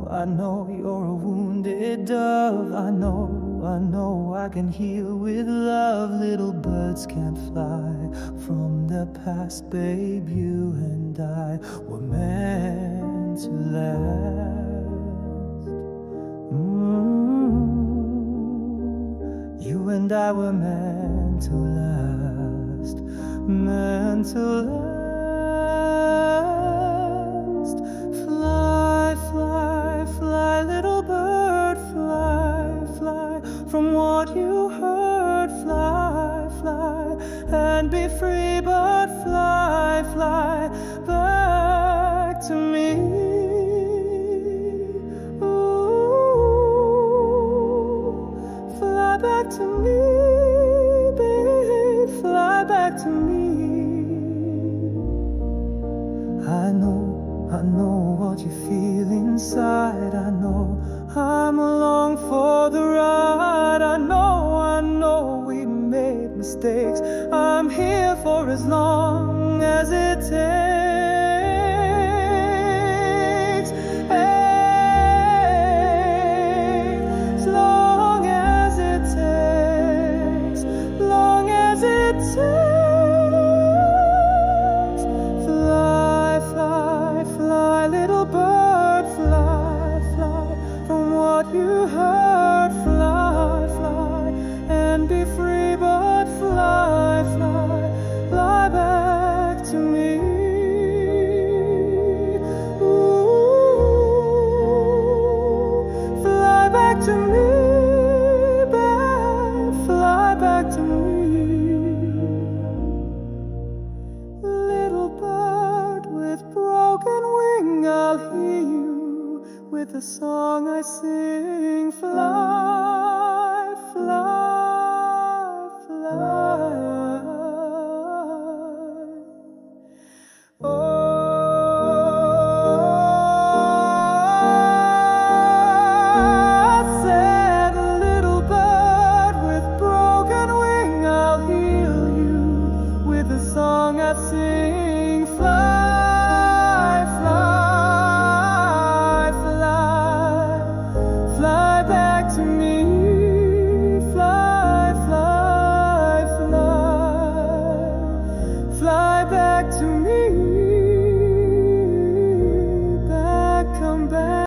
I know you're a wounded dove. I know I can heal with love. Little birds can't fly from the past, babe. You and I were meant to last. You and I were meant to last, meant to last. Fly, fly, fly, little bird, fly, fly from what you heard. Fly, fly, and be free, but fly, fly back to me. Fly back to me, babe, fly back to me. I know what you feel inside. I know I'm along for the ride. I know we made mistakes. I'm here for as long as it takes. Hey, as long as it takes, long as it takes. Fly, fly, fly, little bird, fly, fly from what you heard. Fly, fly, and be free, but fly, fly, fly back to me. Ooh, fly back to me, babe, fly back to me. Little bird with broken wing, I'll hear you with the song I sing. Fly, fly.